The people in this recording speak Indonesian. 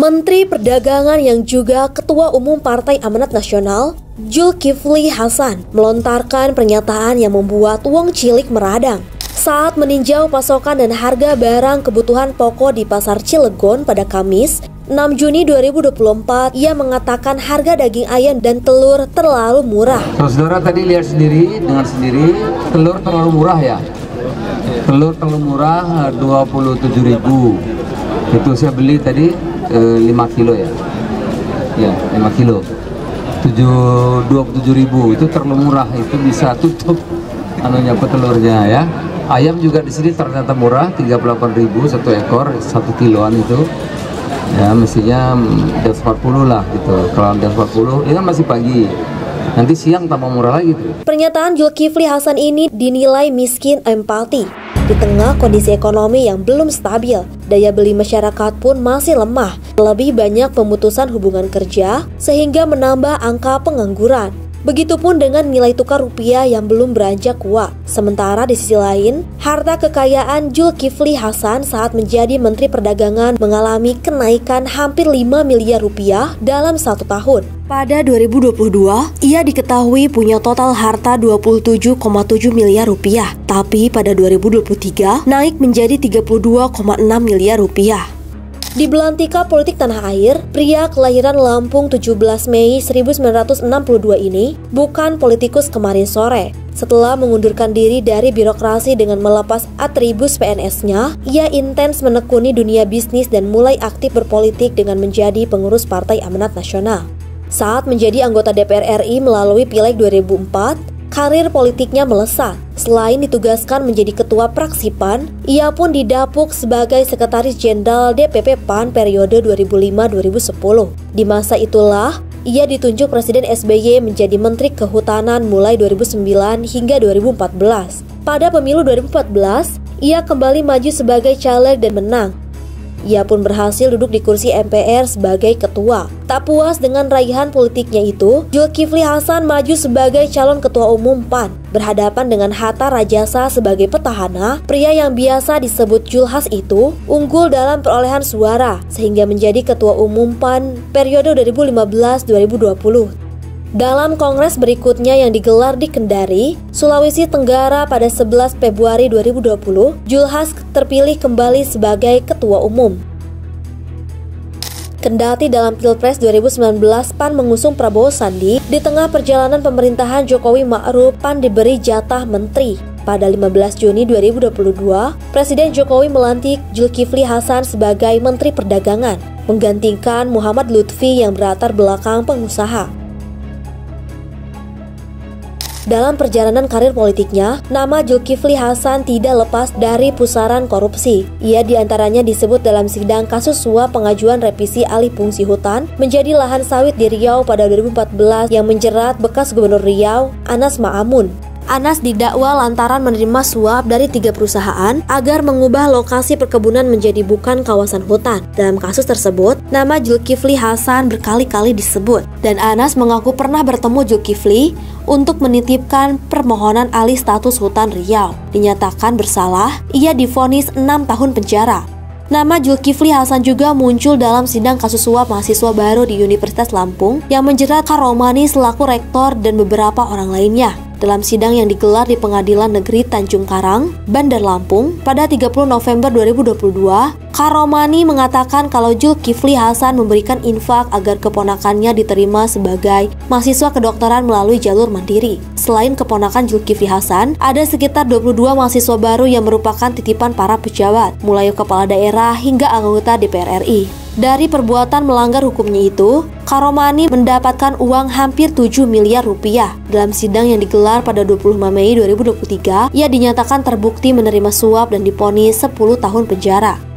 Menteri Perdagangan yang juga Ketua Umum Partai Amanat Nasional, Zulkifli Hasan, melontarkan pernyataan yang membuat wong cilik meradang. Saat meninjau pasokan dan harga barang kebutuhan pokok di Pasar Cilegon pada Kamis, 6 Juni 2024, ia mengatakan harga daging ayam dan telur terlalu murah. Saudara tadi lihat sendiri, dengar sendiri, telur terlalu murah ya. Telur terlalu murah 27.000. Itu saya beli tadi 5 kilo ya. Ya, 5 kilo. 27.000 itu terlalu murah, itu bisa tutup petelurnya ya. Ayam juga di sini ternyata murah, 38.000 satu ekor, 1 kiloan itu. Ya mestinya 140 lah gitu. Kalau 140 ini kan masih pagi. Nanti siang tambah murah lagi tuh. Pernyataan Zulkifli Hasan ini dinilai miskin empati. Di tengah kondisi ekonomi yang belum stabil, daya beli masyarakat pun masih lemah. Lebih banyak pemutusan hubungan kerja sehingga menambah angka pengangguran. Begitupun dengan nilai tukar rupiah yang belum beranjak kuat. Sementara di sisi lain, harta kekayaan Zulkifli Hasan saat menjadi Menteri Perdagangan mengalami kenaikan hampir 5 miliar rupiah dalam 1 tahun. Pada 2022, ia diketahui punya total harta 27,7 miliar rupiah. Tapi pada 2023, naik menjadi 32,6 miliar rupiah. Di belantika politik tanah air, pria kelahiran Lampung 17 Mei 1962 ini bukan politikus kemarin sore. Setelah mengundurkan diri dari birokrasi dengan melepas atribut PNS-nya, ia intens menekuni dunia bisnis dan mulai aktif berpolitik dengan menjadi pengurus Partai Amanat Nasional. Saat menjadi anggota DPR RI melalui Pileg 2004, karir politiknya melesat. Selain ditugaskan menjadi ketua praksi PAN, ia pun didapuk sebagai sekretaris jenderal DPP PAN periode 2005-2010. Di masa itulah, ia ditunjuk Presiden SBY menjadi Menteri Kehutanan mulai 2009 hingga 2014. Pada pemilu 2014, ia kembali maju sebagai caleg dan menang. Ia pun berhasil duduk di kursi MPR sebagai ketua. Tak puas dengan raihan politiknya itu, Zulkifli Hasan maju sebagai calon ketua umum PAN. Berhadapan dengan Hatta Rajasa sebagai petahana, pria yang biasa disebut Julhas itu unggul dalam perolehan suara, sehingga menjadi ketua umum PAN periode 2015-2020. Dalam kongres berikutnya yang digelar di Kendari, Sulawesi Tenggara pada 11 Februari 2020, Julhas terpilih kembali sebagai ketua umum. Kendati dalam Pilpres 2019 PAN mengusung Prabowo Sandi, di tengah perjalanan pemerintahan Jokowi Ma'ruf, PAN diberi jatah menteri. Pada 15 Juni 2022, Presiden Jokowi melantik Zulkifli Hasan sebagai Menteri Perdagangan, menggantikan Muhammad Lutfi yang berlatar belakang pengusaha. Dalam perjalanan karir politiknya, nama Zulkifli Hasan tidak lepas dari pusaran korupsi. Ia diantaranya disebut dalam sidang kasus suap pengajuan revisi alih fungsi hutan menjadi lahan sawit di Riau pada 2014 yang menjerat bekas Gubernur Riau, Anas Ma'amun. Anas didakwa lantaran menerima suap dari 3 perusahaan agar mengubah lokasi perkebunan menjadi bukan kawasan hutan. Dalam kasus tersebut, nama Zulkifli Hasan berkali-kali disebut, dan Anas mengaku pernah bertemu Zulkifli untuk menitipkan permohonan alih status hutan Riau. Dinyatakan bersalah, ia divonis 6 tahun penjara. Nama Zulkifli Hasan juga muncul dalam sidang kasus suap mahasiswa baru di Universitas Lampung yang menjerat Karomani selaku rektor dan beberapa orang lainnya. Dalam sidang yang digelar di Pengadilan Negeri Tanjung Karang, Bandar Lampung, pada 30 November 2022, Karomani mengatakan kalau Zulkifli Hasan memberikan infak agar keponakannya diterima sebagai mahasiswa kedokteran melalui jalur mandiri. Selain keponakan Zulkifli Hasan, ada sekitar 22 mahasiswa baru yang merupakan titipan para pejabat, mulai kepala daerah hingga anggota DPR RI. Dari perbuatan melanggar hukumnya itu, Karomani mendapatkan uang hampir 7 miliar rupiah. Dalam sidang yang digelar pada 25 Mei 2023, ia dinyatakan terbukti menerima suap dan divonis 10 tahun penjara.